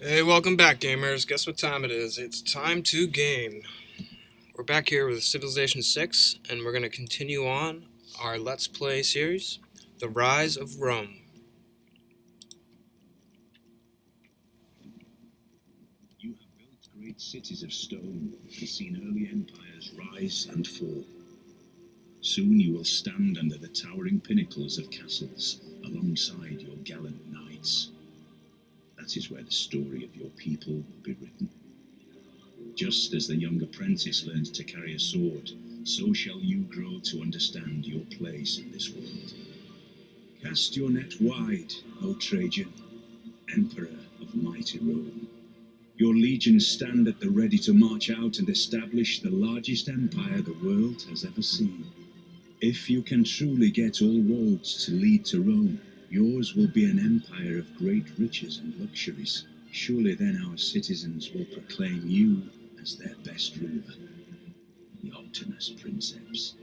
Hey, welcome back, gamers. Guess what time it is? It's time to game. We're back here with Civilization 6, and we're going to continue on our Let's Play series, The Rise of Rome. You have built great cities of stone and seen early empires rise and fall. Soon you will stand under the towering pinnacles of castles alongside your gallant knights. That is where the story of your people will be written. Just as the young apprentice learns to carry a sword, so shall you grow to understand your place in this world. Cast your net wide, O Trajan, Emperor of mighty Rome. Your legions stand at the ready to march out and establish the largest empire the world has ever seen. If you can truly get all roads to lead to Rome, yours will be an empire of great riches and luxuries. Surely then our citizens will proclaim you as their best ruler, the Optimus Princeps.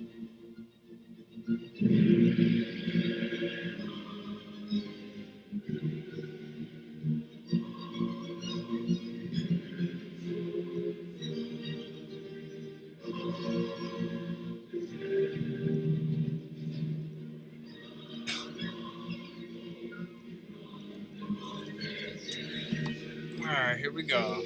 Alright, here we go.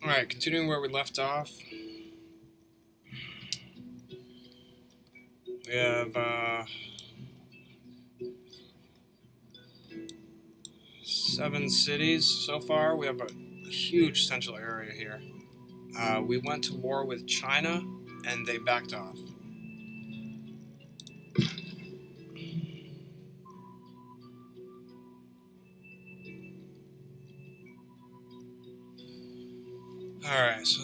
Alright, continuing where we left off. We have, 7 cities so far. We have a huge central area here. We went to war with China, and they backed off. Alright, so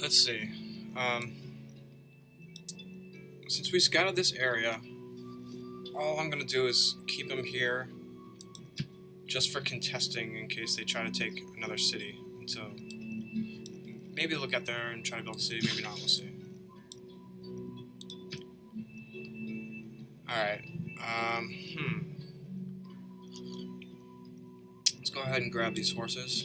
let's see. Since we scouted this area, all I'm going to do is keep them here just for contesting in case they try to take another city. And so maybe look out there and try to build a city, maybe not, we'll see. Alright, let's go ahead and grab these horses.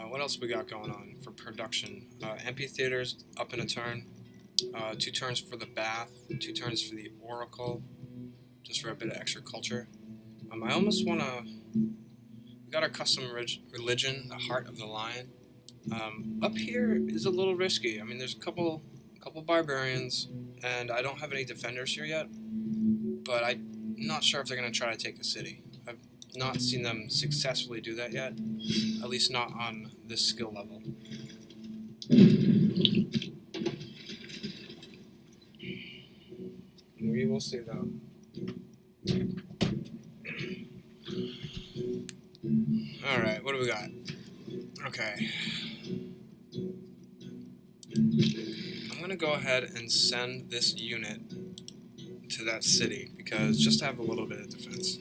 What else we got going on for production? Amphitheaters up in a turn. 2 turns for the bath. 2 turns for the oracle. Just for a bit of extra culture. I almost want to... We got our custom religion, the Heart of the Lion. Up here is a little risky. I mean, there's a couple barbarians, and I don't have any defenders here yet. But I'm not sure if they're going to try to take the city. I've not seen them successfully do that yet. At least not on this skill level. We will see though. Alright, what do we got? Okay. I'm gonna go ahead and send this unit to that city because just to have a little bit of defense.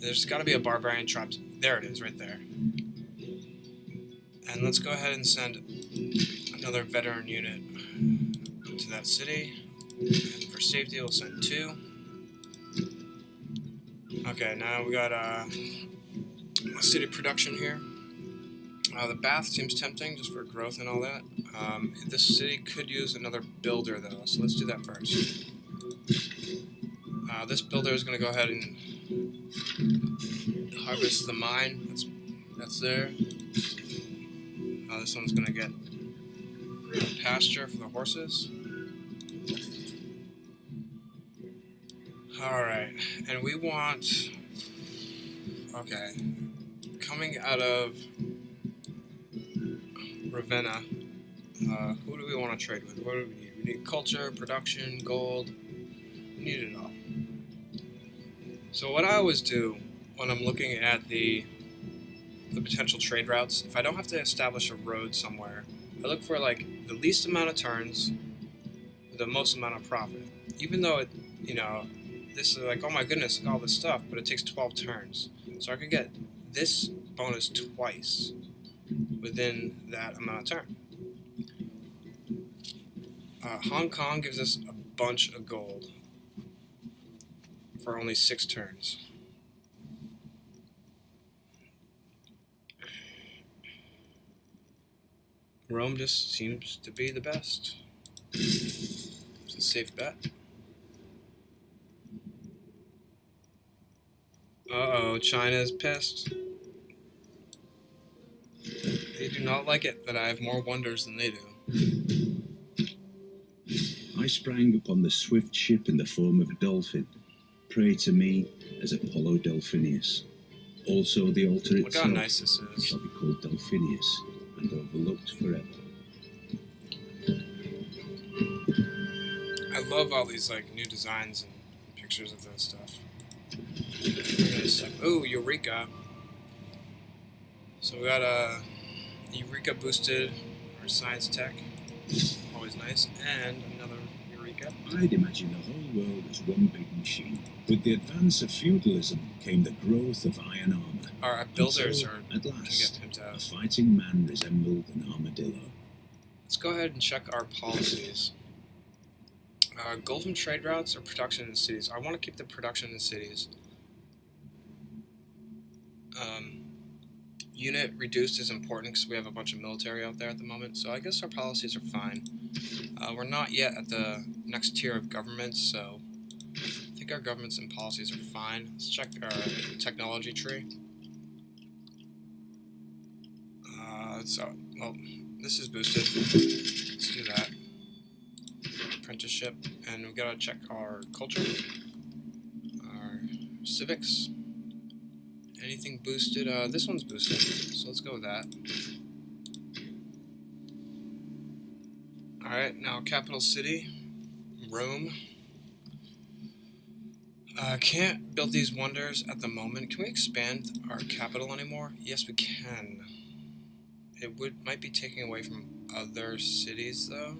There's gotta be a barbarian trapped. There it is, right there. And let's go ahead and send another veteran unit to that city. And for safety, we'll send 2. Okay, now we got a city production here. The bath seems tempting just for growth and all that. This city could use another builder though, so let's do that first. This builder is going to go ahead and harvest the mine. That's there. This one's going to get pasture for the horses. Alright, and we want... Okay. Coming out of Ravenna, who do we want to trade with? What do we need? We need culture, production, gold. We need it all. So what I always do when I'm looking at the potential trade routes, if I don't have to establish a road somewhere, I look for like the least amount of turns, the most amount of profit. Even though it, this is like, oh my goodness, look at all this stuff, but it takes 12 turns. So I could get this bonus twice within that amount of time. Hong Kong gives us a bunch of gold for only 6 turns. Rome just seems to be the best. It's a safe bet. Uh-oh, China's pissed. They do not like it that I have more wonders than they do. I sprang upon the swift ship in the form of a dolphin, prey to me as Apollo Delphinius. Also the altar Look itself how nice this is. shall be called Delphinius and overlooked forever. I love all these like new designs and pictures of this stuff. Oh, Eureka! So we got a Eureka boosted our science tech, always nice, and another Eureka. I'd imagine the whole world as one big machine. With the advance of feudalism came the growth of iron armor. Our builders So, are at can get last, pimped a out. fighting man resembled an armadillo. Let's go ahead and check our policies. Gold from trade routes or production in cities. I want to keep the production in cities. Unit reduced is important because we have a bunch of military out there at the moment, so I guess our policies are fine. We're not yet at the next tier of governments, so I think our governments and policies are fine. Let's check our technology tree. Well, this is boosted. Let's do that. Apprenticeship, and we gotta check our culture, our civics. Anything boosted? This one's boosted, so let's go with that. Alright, now capital city, Rome. Can't build these wonders at the moment. Can we expand our capital anymore? Yes, we can. It might be taking away from other cities, though.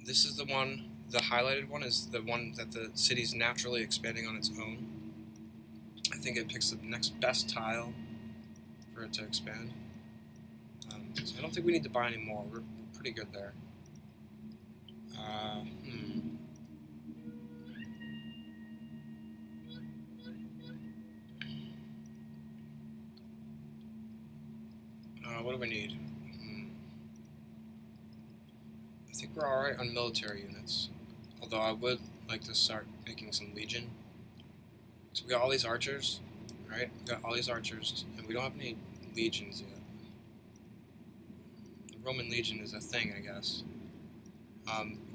This is the one, the highlighted one is the one that the city's naturally expanding on its own. I think it picks the next best tile for it to expand. So I don't think we need to buy any more. We're pretty good there. What do we need? I think we're alright on military units. Although I would like to start making some legion. So we got all these archers, right? We got all these archers, and we don't have any legions yet. The Roman legion is a thing, I guess.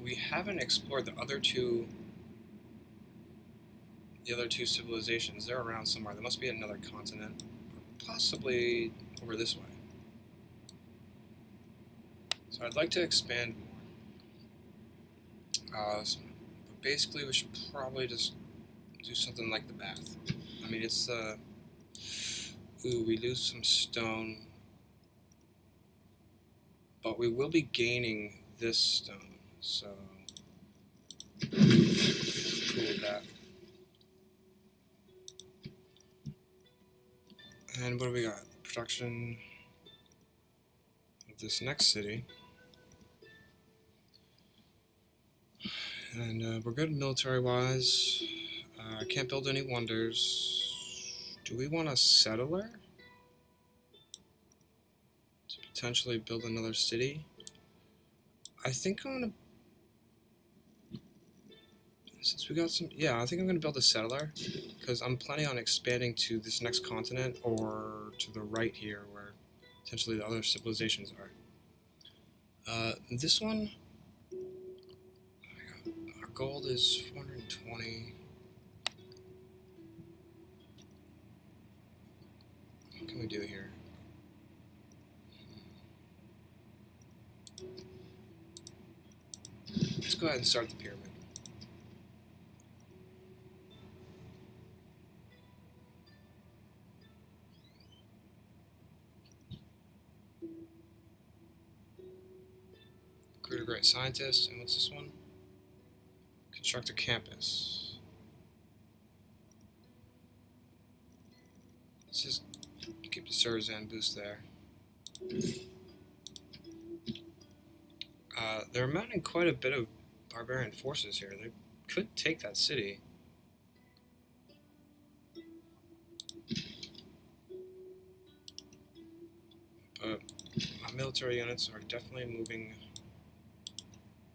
We haven't explored the other two civilizations. They're around somewhere. There must be another continent, or possibly over this way. So I'd like to expand more. But basically, we should probably just do something like the bath. I mean, it's ooh, we lose some stone, but we will be gaining this stone, so cool with that. And what do we got? Production of this next city. And we're good military-wise. I can't build any wonders. Do we want a settler? To potentially build another city? I think I'm gonna... Since we got some... Yeah, I think I'm gonna build a settler. Because I'm planning on expanding to this next continent or to the right here where potentially the other civilizations are. This one... Our gold is 420... What can we do here? Let's go ahead and start the pyramid. Recruit a great scientist, and what's this one? Construct a campus. Let's just keep the Surzan boost there. They're mounting quite a bit of barbarian forces here. They could take that city. But my military units are definitely moving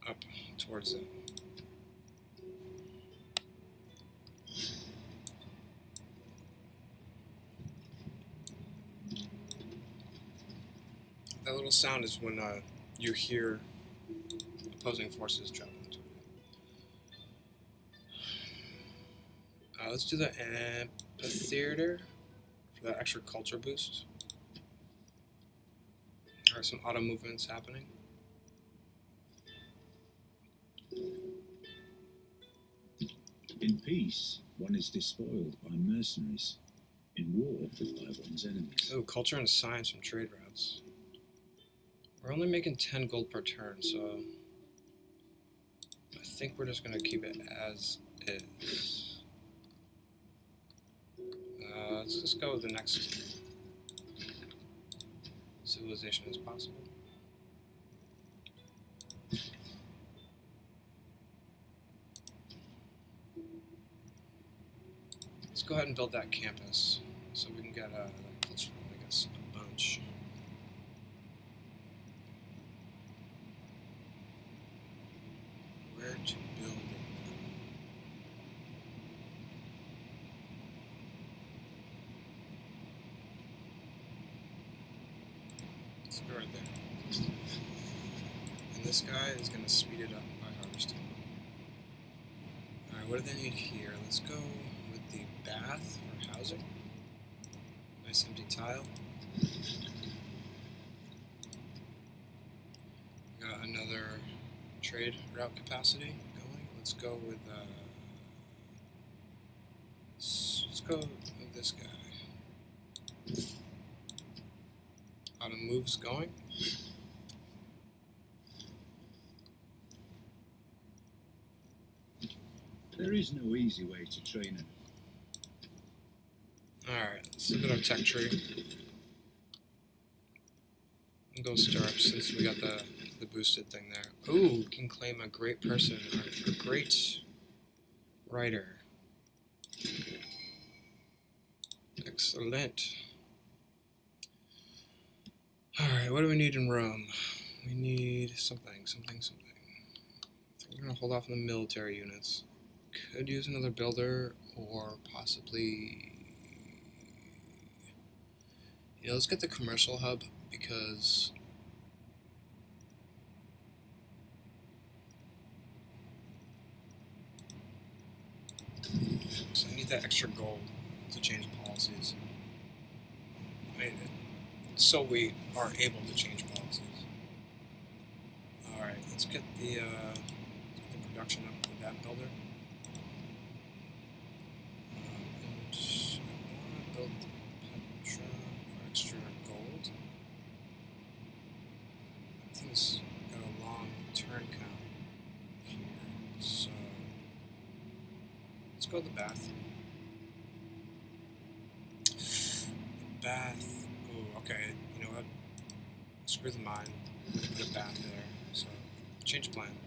up towards it. That little sound is when you hear opposing forces traveling toward it. Let's do the amphitheater for that extra culture boost. There are some auto movements happening. In peace, one is despoiled by mercenaries. In war, by one's enemies. Oh, culture and science from trade routes. We're only making 10 gold per turn, so I think we're just going to keep it as is. Let's just go with the next civilization as possible. Let's go ahead and build that campus so we can get that culture, I guess, a bunch. Where to build it? Let's go right there. And this guy is going to speed it up by harvesting. Alright, what do they need here? Let's go with the bath for housing. Nice empty tile. Got another trade route capacity going. Let's go with let's go with this guy. Auto moves going. There is no easy way to train him. Alright, let's look at our tech tree. We'll go stirrups since we got the boosted thing there. Ooh, we can claim a great person, a great writer. Excellent. Alright, what do we need in Rome? We need something. I think we're gonna hold off on the military units. Could use another builder, or possibly... Yeah, let's get the commercial hub, because... So I need that extra gold to change policies. I mean, so we are able to change policies. Alright, let's get the production up with that builder. And I want to build Petra for extra gold. I think it's got a long turn count here, so let's go with the bath. The bath. Oh, okay. You know what? Screw the mine. Put a bath there. So change plan.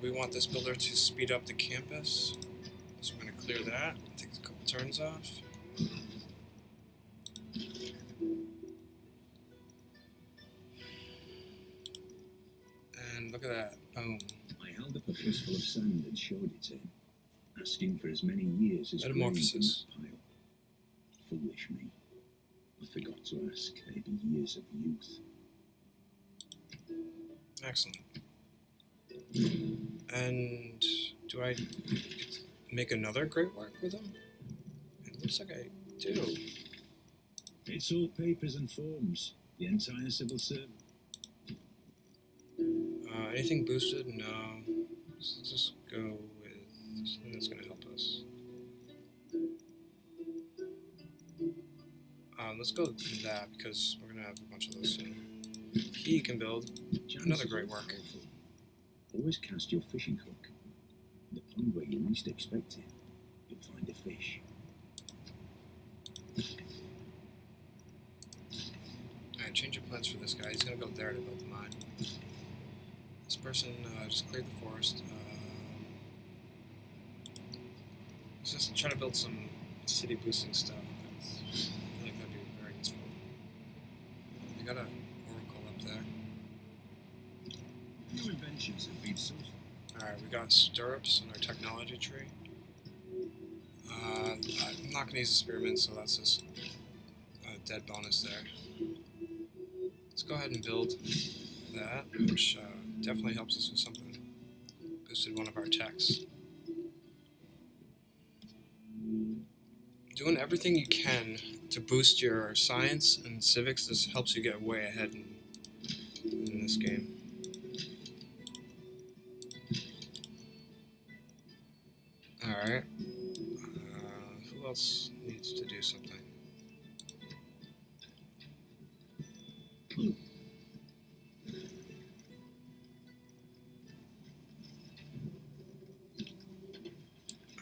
We want this builder to speed up the campus, so we're going to clear that. Take a couple turns off. And look at that. Boom. I held up a fistful of sand and showed it to him, asking for as many years as Metamorphosis. grains in that pile. Foolish me. I forgot to ask. Maybe years of youth. Excellent. And do I make another great work with them? It looks like I do. It's all papers and forms. The entire civil service. Anything boosted? No. Let's just go with something that's going to help us. Let's go with that because we're going to have a bunch of those soon. He can build another great work. Powerful. Always cast your fishing hook in the pond where you least expect it. find a fish. Alright, change your plans for this guy. He's gonna go there to build the mine. This person just cleared the forest. Let's just try to build some city boosting stuff. I feel like that'd be very useful. They got an oracle up there. Few inventions have been so. Alright, we got stirrups in our technology tree. I'm not going to use the spearmint, so that's just a dead bonus there. Let's go ahead and build that, which definitely helps us with something. Boosted one of our techs. Doing everything you can to boost your science and civics, this helps you get way ahead in this game. Alright. Who else needs to do something?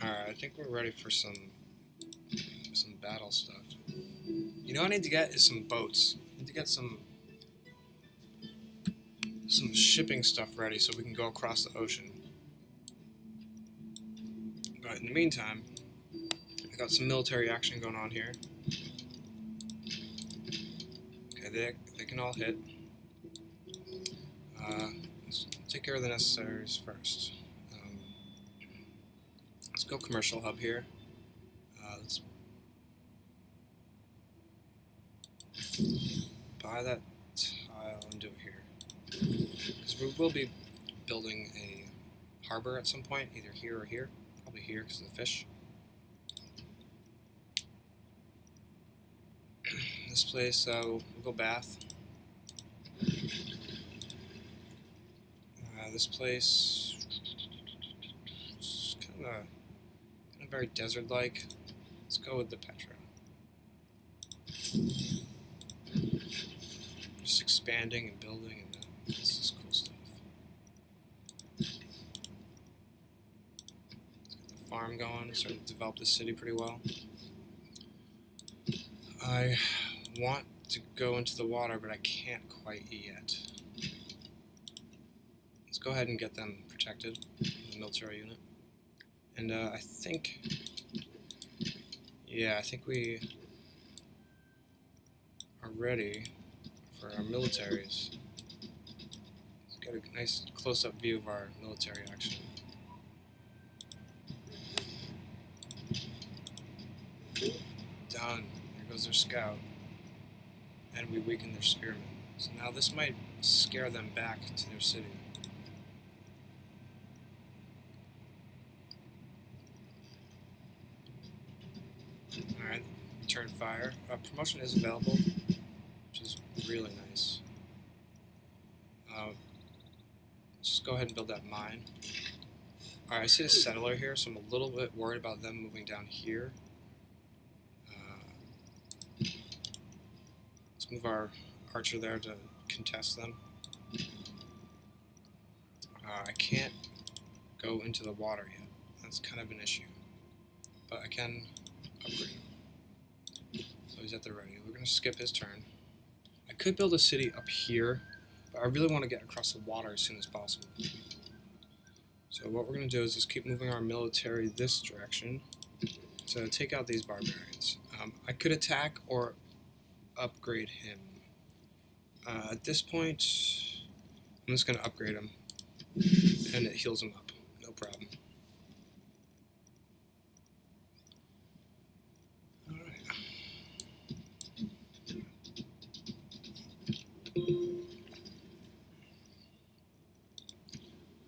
Alright, I think we're ready for some battle stuff. You know what I need to get is some boats. I need to get some shipping stuff ready so we can go across the ocean. But in the meantime, I got some military action going on here. Okay, they can all hit. Let's take care of the necessaries first. Let's go commercial hub here. Let's buy that tile and do it here. Because we will be building a harbor at some point, either here or here. Probably here because of the fish. This place, we'll go Bath. This place, it's kind of very desert-like. Let's go with the Petra. Just expanding and building, and this is cool stuff. Let's get the farm going. Start to develop the city pretty well. I want to go into the water, but I can't quite yet. Let's go ahead and get them protected, the military unit. And I think we are ready for our militaries. Let's get a nice close-up view of our military action. Done. There goes their scout. And we weaken their spearmen. So now this might scare them back to their city. Alright, return fire. Promotion is available, which is really nice. Let's just go ahead and build that mine. Alright, I see a settler here, so I'm a little bit worried about them moving down here. Let's move our archer there to contest them. I can't go into the water yet. That's kind of an issue. But I can upgrade him. So he's at the ready. We're going to skip his turn. I could build a city up here, but I really want to get across the water as soon as possible. So what we're going to do is just keep moving our military this direction to take out these barbarians. I could attack or upgrade him. At this point, I'm just going to upgrade him, and it heals him up. No problem.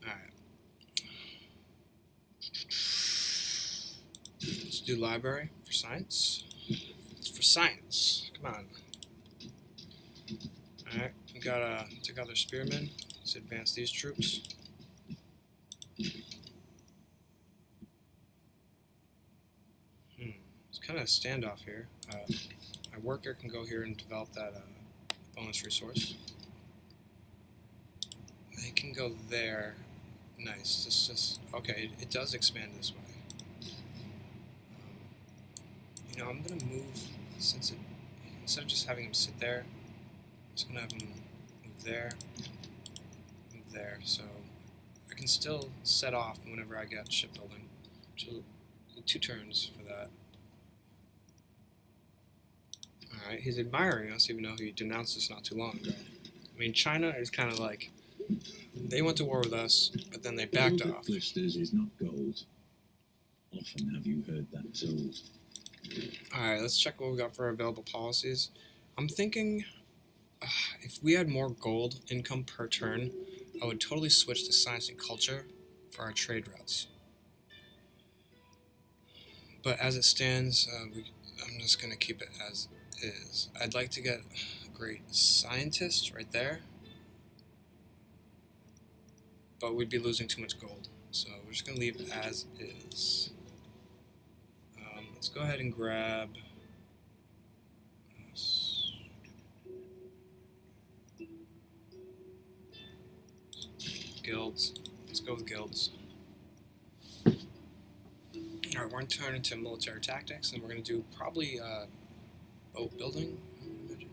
Alright. Let's do library for science. It's for science. Come on. Alright, we gotta take out their spearmen. Let's advance these troops. It's kind of a standoff here. My worker can go here and develop that bonus resource. They can go there. Nice. Okay, it does expand this way. know, I'm gonna move since instead of just having him sit there, I'm just gonna have him move there, so I can still set off whenever I get shipbuilding. So 2 turns for that. Alright, he's admiring us even though he denounced us not too long ago. I mean, China is kind of like, they went to war with us, but then they backed Gold that off. glisters is not gold. Often have you heard that told. Alright, let's check what we got for our available policies. I'm thinking if we had more gold income per turn, I would totally switch to science and culture for our trade routes. But as it stands, I'm just going to keep it as is. I'd like to get a great scientist right there, but we'd be losing too much gold. So we're just going to leave it as is. Let's go ahead and grab guilds. Let's go with guilds. Alright, we're going to turn into military tactics, and we're going to do probably boat building, I would imagine.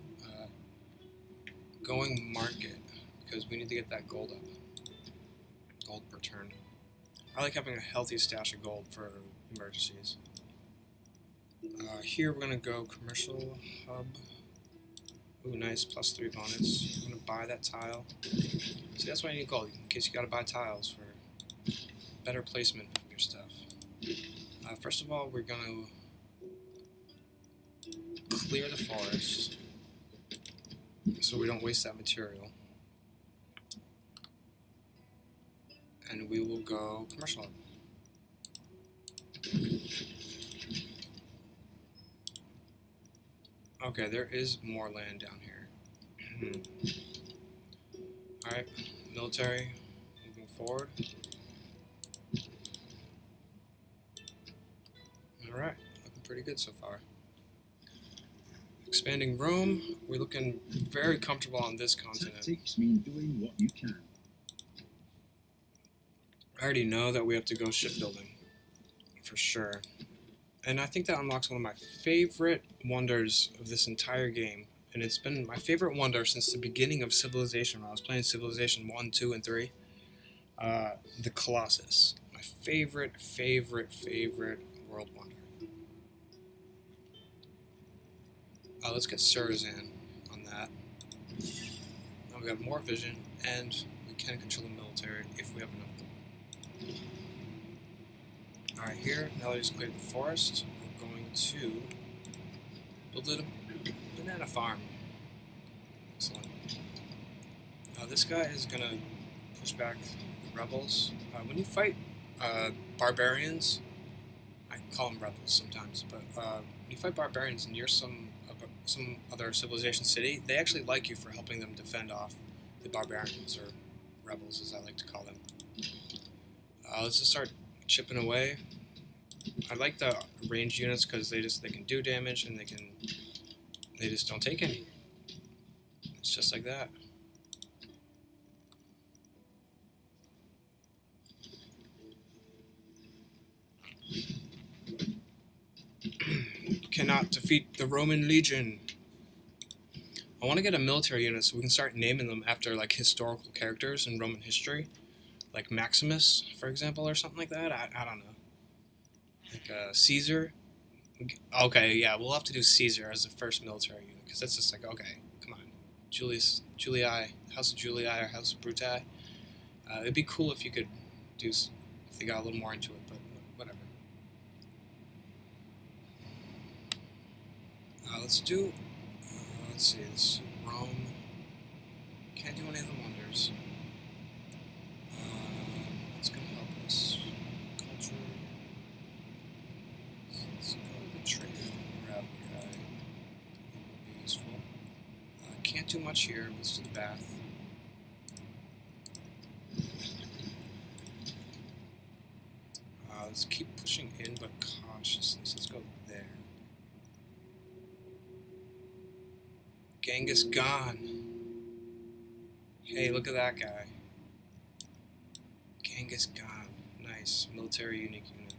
Going market, because we need to get that gold up. Gold per turn. I like having a healthy stash of gold for emergencies. Here we're going to go commercial hub. Ooh, nice, +3 bonus. I'm going to buy that tile. See, that's why you need gold, in case you got to buy tiles for better placement of your stuff. First of all, we're going to clear the forest so we don't waste that material. And we will go commercial hub. Okay, there is more land down here. Alright, military, moving forward. Alright, looking pretty good so far. Expanding Rome, we're looking very comfortable on this continent. Tactics mean doing what you can. I already know that we have to go shipbuilding, for sure. And I think that unlocks one of my favorite wonders of this entire game. And it's been my favorite wonder since the beginning of Civilization, when I was playing Civilization 1, 2, and 3. The Colossus. My favorite world wonder. Let's get Surzan on that. Now we have more vision, and we can control the military if we have enough. Alright, here, now that he's cleared the forest, we're going to build a banana farm. Excellent. This guy is going to push back the rebels. When you fight barbarians, I call them rebels sometimes, but when you fight barbarians near some other civilization city, they actually like you for helping them defend off the barbarians, or rebels as I like to call them. Let's just start chipping away. I like the ranged units because they can do damage and they just don't take any. It's just like that. Cannot defeat the Roman Legion. I want to get a military unit so we can start naming them after like historical characters in Roman history, like Maximus, for example, or something like that. I don't know. Like Caesar. Okay, yeah, we'll have to do Caesar as the first military unit because that's just like, okay, come on, Julii, House of Julii or House of Brutii. It'd be cool if you could do if they got a little more into it, but whatever. Let's do. Let's see. This is Rome. Can't do any of the wonders. What's gonna help us? Culture. Let's go with the trade route guy. I think would be useful. Can't do much here. Let's do the bath. Let's keep pushing in, but cautiously. So let's go there. Genghis Khan. Hey, look at that guy. Genghis Khan. Nice. Military unique unit.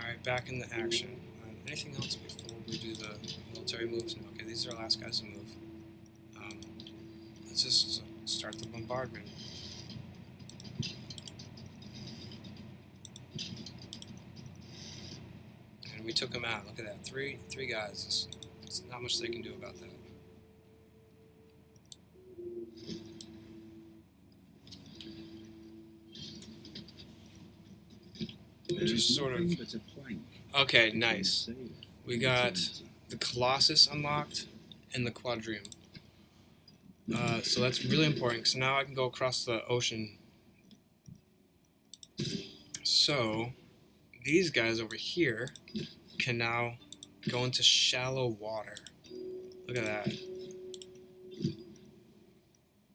Alright, back in the action. Anything else before we do the military moves? No. Okay, these are our last guys to move. Let's just start the bombardment. And we took them out. Look at that. Three guys. There's not much they can do about that. Just sort of. Okay, nice. We got the Colossus unlocked and the Quadrium. So that's really important because now I can go across the ocean. So these guys over here can now go into shallow water. Look at that.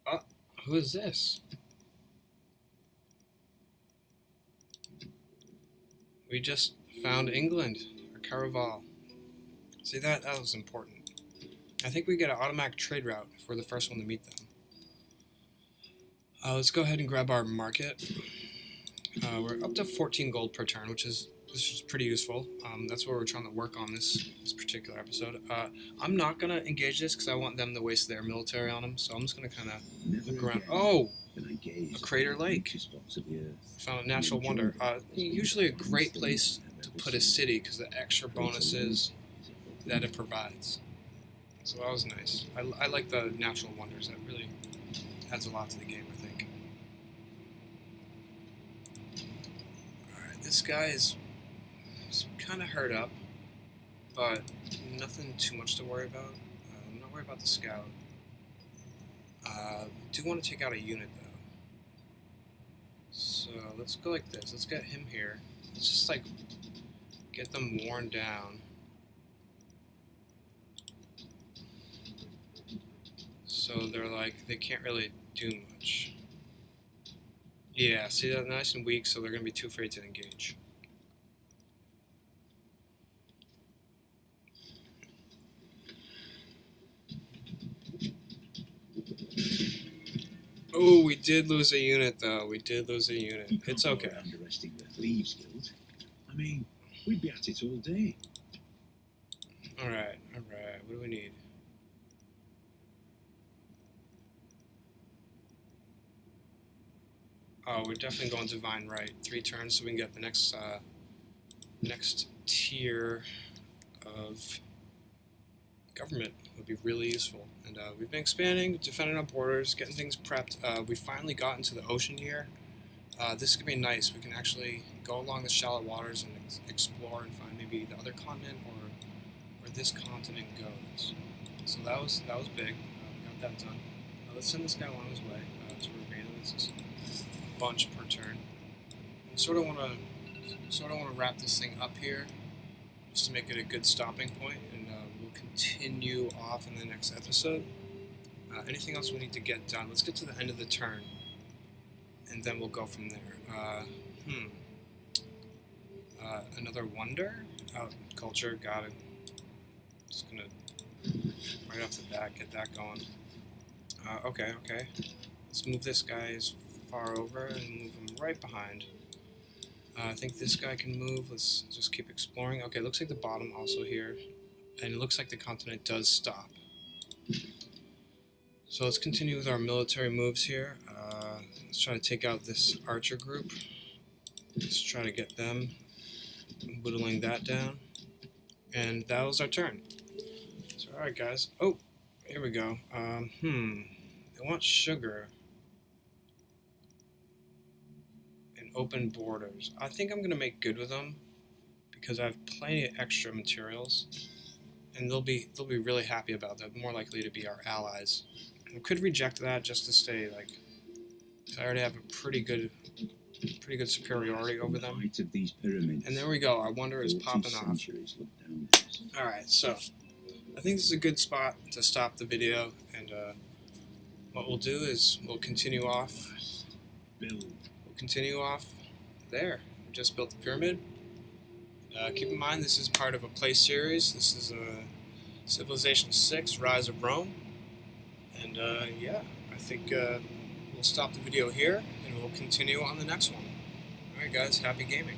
Oh, who is this? We just found England, or Caraval. See, that was important. I think we get an automatic trade route if we're the first one to meet them. Let's go ahead and grab our market. We're up to 14 gold per turn, which is pretty useful. That's what we're trying to work on this particular episode. I'm not going to engage this because I want them to waste their military on them, so I'm just going to kind of look around. Oh! A crater lake. Found a natural wonder. Usually a great place to put a city because the extra bonuses that it provides. So that was nice. I like the natural wonders. That really adds a lot to the game, I think. Alright, this guy is kind of hurt up, but nothing too much to worry about. I'm not worried about the scout. Do want to take out a unit, though. So let's go like this. Let's get him here. Let's just like get them worn down. So they're like, they can't really do much. Yeah, see, they're nice and weak, so they're going to be too afraid to engage. Oh, we did lose a unit, though. We did lose a unit. It's okay. Underestimate the Thieves Guild. I mean, we'd be at it all day. Alright. What do we need? Oh, we're definitely going Divine Right. 3 turns so we can get the next tier of government. Would be really useful. And we've been expanding, defending our borders, getting things prepped. We finally got into the ocean here. This is going to be nice. We can actually go along the shallow waters and explore and find maybe the other continent or where this continent goes. So that was big. We got that done. Let's send this guy along his way to Ravenna. It's a bunch per turn. And sort of want to wrap this thing up here, just to make it a good stopping point, and we'll continue off in the next episode. Anything else we need to get done? Let's get to the end of the turn, and then we'll go from there. Another wonder? Culture, got it. Just gonna, right off the bat, get that going. Okay. Let's move this guy as far over and move him right behind. I think this guy can move. Let's just keep exploring. Okay, looks like the bottom also here. And it looks like the continent does stop. So let's continue with our military moves here. Let's try to take out this archer group. Let's try to get them, whittling that down. And that was our turn. So alright guys. Oh, here we go. They want sugar. Open borders. I think I'm gonna make good with them because I have plenty of extra materials, and they'll be really happy about that. More likely to be our allies. I could reject that just to stay like, I already have a pretty good superiority over them. The height of these pyramids, and there we go. Our wonder is popping off. All right, so I think this is a good spot to stop the video, and what we'll do is we'll continue off. Continue off there. We just built the pyramid. Keep in mind this is part of a play series. This is Civilization 6, Rise of Rome. And yeah, I think we'll stop the video here and we'll continue on the next one. Alright guys, happy gaming.